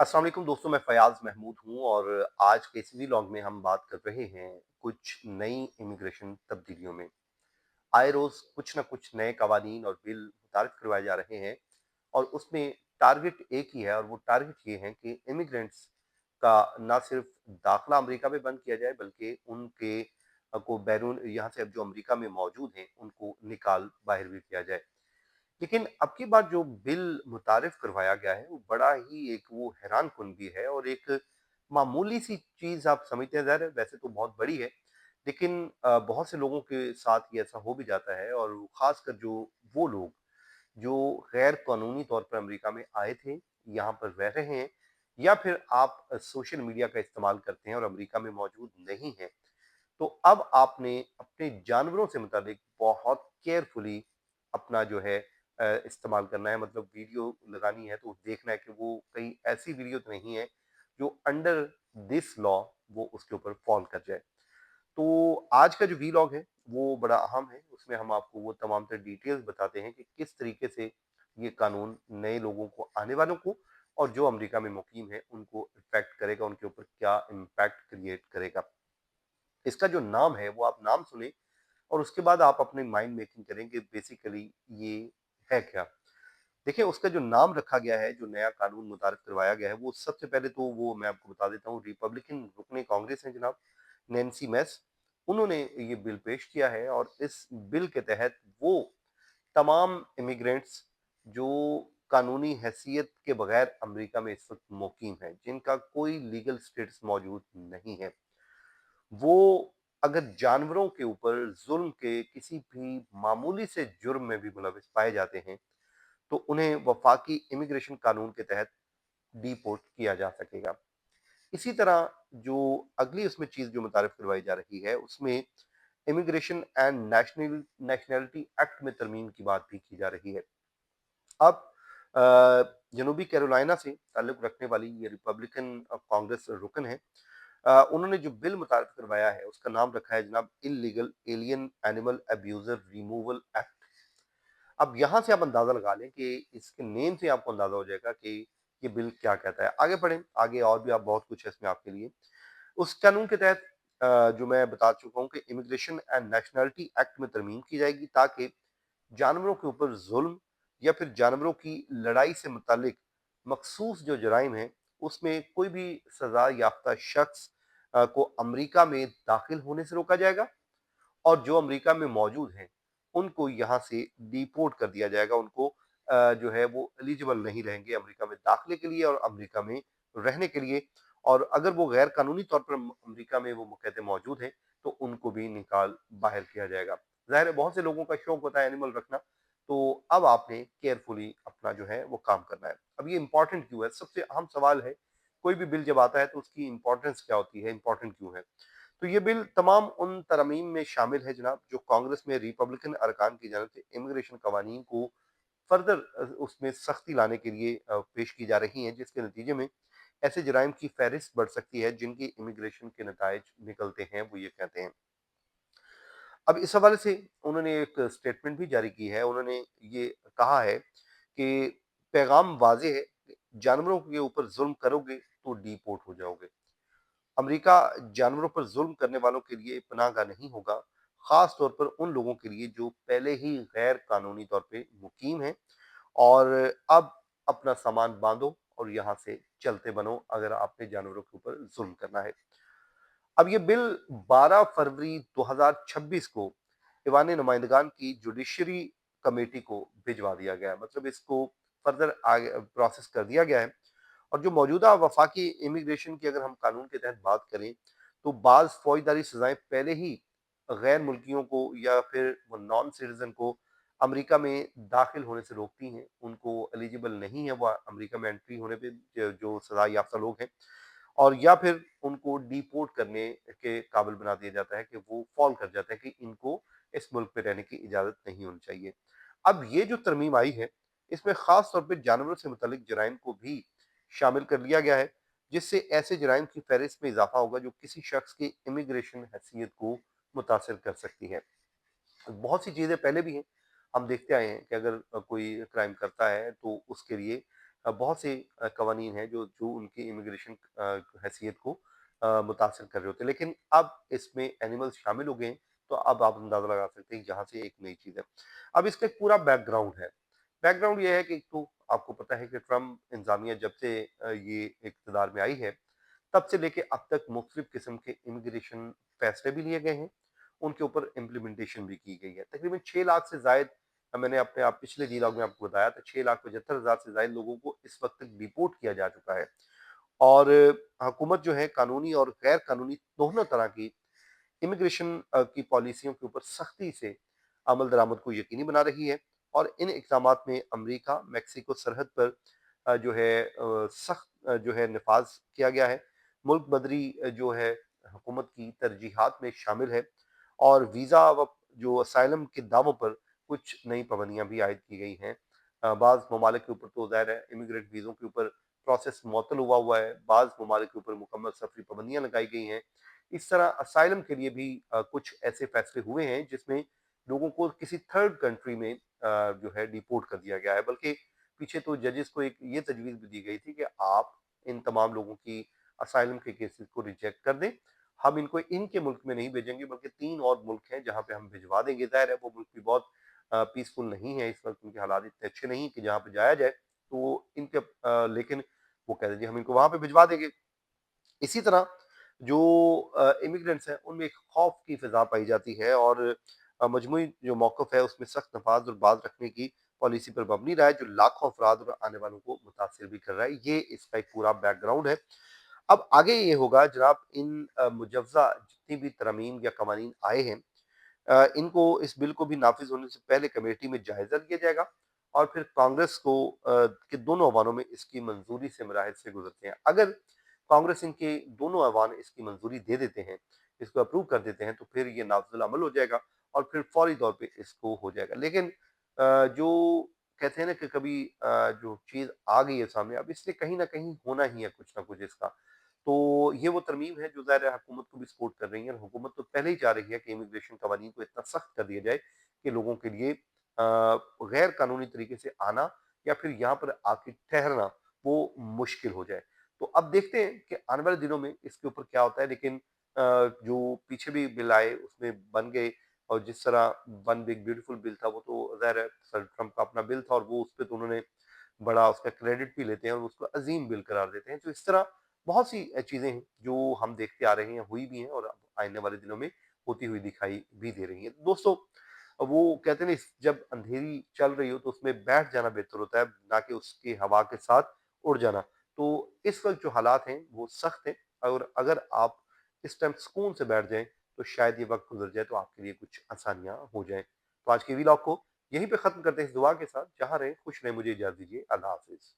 अस्सलाम वालेकुम दोस्तों, मैं फ़याज़ महमूद हूँ और आज के इस व्लॉग में हम बात कर रहे हैं कुछ नई इमिग्रेशन तब्दीलियों में। आए रोज़ कुछ न कुछ नए कवानीन और बिल मुतारिफ़ करवाए जा रहे हैं और उसमें टारगेट एक ही है और वो टारगेट ये है कि इमिग्रेंट्स का ना सिर्फ़ दाखिला अमेरिका में बंद किया जाए बल्कि उनके को बैरून यहाँ से अब जो अमेरिका में मौजूद हैं, उनको निकाल बाहर भी किया जाए। लेकिन अब की बार जो बिल मुतारिफ करवाया गया है, वो बड़ा ही एक वो हैरानकुन भी है और एक मामूली सी चीज़ आप समझते हैं, ज़ाहिर है वैसे तो बहुत बड़ी है, लेकिन बहुत से लोगों के साथ ये ऐसा हो भी जाता है और ख़ासकर जो वो लोग जो गैर कानूनी तौर पर अमेरिका में आए थे, यहाँ पर रह रहे हैं या फिर आप सोशल मीडिया का इस्तेमाल करते हैं और अमेरिका में मौजूद नहीं हैं, तो अब आपने अपने जानवरों से मुतालिक बहुत केयरफुली अपना जो है इस्तेमाल करना है, मतलब वीडियो लगानी है तो देखना है कि वो कहीं ऐसी वीडियो तो नहीं है जो अंडर दिस लॉ वो उसके ऊपर फॉल कर जाए। तो आज का जो वीलॉग है वो बड़ा अहम है, उसमें हम आपको वो तमाम तर डिटेल्स बताते हैं कि किस तरीके से ये कानून नए लोगों को, आने वालों को और जो अमेरिका में मुकीम है उनको इफेक्ट करेगा, उनके ऊपर क्या इम्पैक्ट क्रिएट करेगा। इसका जो नाम है वो आप नाम सुने और उसके बाद आप अपने माइंड मेकिंग करें कि बेसिकली ये है क्या। देखिए, उसका जो नाम रखा गया है, जो नया कानून मुतारिफ करवाया गया है, वो सबसे पहले तो वो मैं आपको बता देता हूँ, रिपब्लिकन रुकने कांग्रेस हैं जनाब, नैन्सी मैस, उन्होंने ये बिल पेश किया है और इस बिल के तहत वो तमाम इमिग्रेंट्स जो कानूनी हैसियत के बगैर अमेरिका में इस वक्त मुकीम है, जिनका कोई लीगल स्टेटस मौजूद नहीं है, वो अगर जानवरों के ऊपर जुल्म के किसी भी मामूली से जुर्म में भी मुलविस पाए जाते हैं, तो उन्हें वफाकी इमिग्रेशन कानून के तहत डिपोर्ट किया जा सकेगा। इसी तरह जो अगली उसमें चीज़ जो मुतारिफ करवाई जा रही है, उसमें इमिग्रेशन एंड नेशनैलिटी एक्ट में तरमीम की बात भी की जा रही है। अब जनूबी कैरोलिना से ताल्लुक़ रखने वाली ये रिपब्लिकन कांग्रेस रुकन है। उन्होंने जो बिल मुतारिफ करवाया है, उसका नाम रखा है जनाब illegal alien animal abuser removal act. अब यहाँ से आप अंदाज़ा लगा लें कि इसके नेम से आपको अंदाज़ा हो जाएगा कि ये बिल क्या कहता है। आगे पढ़ें, आगे और भी आप बहुत कुछ है इसमें आपके लिए। उस कानून के तहत जो मैं बता चुका हूँ कि इमिग्रेशन एंड नेशनैलिटी एक्ट में तरमीम की जाएगी ताकि जानवरों के ऊपर ज़ुल्म या फिर जानवरों की लड़ाई से मुतालिक मखसूस जो जराइम हैं, उसमें कोई भी सज़ा याफ्ता शख्स को अमरीका में दाखिल होने से रोका जाएगा और जो अमेरिका में मौजूद हैं, उनको यहाँ से डिपोर्ट कर दिया जाएगा। उनको जो है वो एलिजिबल नहीं रहेंगे अमेरिका में दाखिले के लिए और अमेरिका में रहने के लिए, और अगर वो गैर कानूनी तौर पर अमेरिका में वो कहते मौजूद हैं, तो उनको भी निकाल बाहर किया जाएगा। ज़ाहिर है बहुत से लोगों का शौक होता है एनिमल रखना, तो अब आपने केयरफुली अपना जो है वो काम करना है। अब ये इम्पोर्टेंट क्यों है? सबसे अहम सवाल है, कोई भी बिल जब आता है तो उसकी इम्पोर्टेंस क्या होती है, इम्पोर्टेंट क्यों है? तो ये बिल तमाम उन तरमीम में शामिल है जनाब, जो कांग्रेस में रिपब्लिकन अरकान की जानब से इमिग्रेशन कवानीन को फर्दर उसमें सख्ती लाने के लिए पेश की जा रही हैं, जिसके नतीजे में ऐसे जराइम की फहरिस्त बढ़ सकती है जिनकी इमिग्रेशन के नतज निकलते हैं, वो ये कहते हैं। अब इस हवाले से उन्होंने एक स्टेटमेंट भी जारी की है। उन्होंने ये कहा है कि पैगाम वाजे है, जानवरों के ऊपर जुल्म करोगे तो डिपोर्ट हो जाओगे। अमेरिका जानवरों पर जुल्म करने वालों के लिए पनाहगाह नहीं होगा, खास तौर पर उन लोगों के लिए जो पहले ही गैर कानूनी तौर पे मुकीम हैं, और अब अपना सामान बांधो और यहाँ से चलते बनो अगर आपने जानवरों के ऊपर जुल्म करना है। अब ये बिल 12 फरवरी 2026 को ईवान नुमाइंदगान की जुडिशरी कमेटी को भिजवा दिया गया है, मतलब इसको फर्दर आगे प्रोसेस कर दिया गया है। और जो मौजूदा वफाकी इमिग्रेशन की अगर हम कानून के तहत बात करें, तो बाज़ फ़ौजदारी सज़ाएँ पहले ही गैर मुल्कियों को या फिर वो नॉन सिटीज़न को अमेरिका में दाखिल होने से रोकती हैं। उनको एलिजिबल नहीं है वो अमेरिका में एंट्री होने पे, जो सज़ा याफ़्ता लोग हैं, और या फिर उनको डिपोर्ट करने के काबिल बना दिया जाता है कि वो फ़ॉल कर जाते हैं कि इनको इस मुल्क पे रहने की इजाज़त नहीं होनी चाहिए। अब ये जो तरमीम आई है, इसमें ख़ास तौर पे जानवरों से मुतल्लिक जराइम को भी शामिल कर लिया गया है, जिससे ऐसे जराइम की फ़हरिस्त में इज़ाफ़ा होगा जो किसी शख्स की इमिग्रेशन हैसियत को मुतासिर कर सकती है। बहुत सी चीज़ें पहले भी हैं, हम देखते आए हैं कि अगर कोई क्राइम करता है तो उसके लिए बहुत से कवानीन हैं जो उनकी इमिग्रेशन हैसियत को मुतासिर कर रहे होते हैं। लेकिन अब इसमें एनिमल्स शामिल हो गए हैं, तो अब आप अंदाज़ा लगा सकते हैं कि यहाँ से एक नई चीज़ है। अब इसका एक पूरा बैकग्राउंड है। बैकग्राउंड ये है कि एक तो आपको पता है कि ट्रम्प इंतज़ामिया जब से ये इक़्तिदार में आई है, तब से लेके अब तक मुख्तलिफ किस्म के इमिग्रेशन फैसले भी लिए गए हैं, उनके ऊपर इम्प्लीमेंटेशन भी की गई है। तकरीबन 6 लाख से ज़ायद मैंने अपने आप पिछले व्लॉग में आपको बताया था 6,75,000 से ज़ायद लोगों को इस वक़्त तक डिपोर्ट किया जा चुका है। और हुकूमत जो है कानूनी और गैर कानूनी दोनों तरह की इमिग्रेशन की पॉलिसियों के ऊपर सख्ती से अमल दरामद को यकीनी बना रही है और इन इक़दामात में अमरीका, मेक्सिको सरहद पर जो है सख्त जो है नफाज किया गया है। मुल्क बदरी जो है हुकूमत की तरजीहात में शामिल है और वीज़ा व जो असाइलम के दावों पर कुछ नई पाबंदियाँ भी आयद की गई हैं। बाज़ ममालिक के ऊपर तो ज़ाहिर है इमिग्रेंट वीज़ों के ऊपर प्रोसेस मुअत्तल हुआ है, बाज़ ममालिक के ऊपर मुकम्मल सफ़री पाबंदियाँ लगाई गई हैं। इस तरह असाइलम के लिए भी कुछ ऐसे फैसले हुए हैं जिसमें लोगों को किसी थर्ड कंट्री में जो है डिपोर्ट कर दिया गया है। बल्कि पीछे तो जजेस को एक ये तजवीज़ भी दी गई थी कि आप इन तमाम लोगों की असाइलम के केसेस को रिजेक्ट कर दें। हम इनको इनके मुल्क में नहीं भेजेंगे बल्कि 3 और मुल्क हैं जहाँ पे हम भिजवा देंगे। ज़ाहिर है वो मुल्क भी बहुत पीसफुल नहीं है, इस वक़्त उनके हालात इतने अच्छे नहीं कि जहाँ पे जाया जाए। तो इनके लेकिन वो कह रहे जी हम इनको वहाँ पे भिजवा देंगे। इसी तरह जो इमिग्रेंट्स हैं उनमें एक खौफ की फ़िज़ा पाई जाती है और मजमूई जो मौक़िफ़ है उसमें सख्त नफ़ाज़ और बाज़ रखने की पॉलिसी पर मबनी रहा है जो लाखों अफ़राद और आने वालों को मुतासिर भी कर रहा है। ये इसका एक पूरा बैकग्राउंड है। अब आगे ये होगा जनाब इन मुजव्ज़ा जितनी भी तरमीम या कवानीन आए हैं इनको इस बिल को भी नाफ़िज़ होने से पहले कमेटी में जायज़ा लिया जाएगा और फिर कांग्रेस को के दोनों ऐवानों में इसकी मंजूरी से मराहिल से गुजरते हैं। अगर कांग्रेस इनके दोनों ऐवान इसकी मंजूरी दे देते हैं, इसको अप्रूव कर देते हैं, तो फिर ये नाफ़िज़ुल अमल हो जाएगा और फिर फौरी तौर पे इसको हो जाएगा। लेकिन जो कहते हैं ना कि कभी जो चीज़ आ गई है सामने, अब इसलिए कहीं न कहीं होना ही है कुछ ना कुछ इसका। तो ये वो तरमीम है जो ज़ाहिर है हुकूमत को भी सपोर्ट कर रही है और हुकूमत तो पहले ही चाह रही है कि इमिग्रेशन कवानीन को इतना सख्त कर दिया जाए कि लोगों के लिए गैर कानूनी तरीके से आना या फिर यहाँ पर आके ठहरना वो मुश्किल हो जाए। तो अब देखते हैं कि आने वाले दिनों में इसके ऊपर क्या होता है लेकिन जो पीछे भी बिल आए उसमें बन गए और जिस तरह वन बिग ब्यूटीफुल बिल था वो तो ज़ाहिर है सर ट्रम्प का अपना बिल था और वो उसपे तो उन्होंने बड़ा उसका क्रेडिट भी लेते हैं और उसको अज़ीम बिल करार देते हैं। तो इस तरह बहुत सी चीज़ें हैं जो हम देखते आ रहे हैं, हुई भी हैं और अब आने वाले दिनों में होती हुई दिखाई भी दे रही हैं। दोस्तों, वो कहते हैं ना जब अंधेरी चल रही हो तो उसमें बैठ जाना बेहतर होता है, ना कि उसकी हवा के साथ उड़ जाना। तो इस वक़्त जो हालात हैं वो सख्त हैं और अगर आप इस टाइम सुकून से बैठ जाएँ, तो शायद ये वक़्त गुज़र जाए तो आपके लिए कुछ आसानियाँ हो जाएँ। तो आज के व्लॉग को यहीं पे ख़त्म करते हैं इस दुआ के साथ, जहाँ रहें खुश रहें, मुझे इजाज़त दीजिए। अल्लाह हाफ़िज़।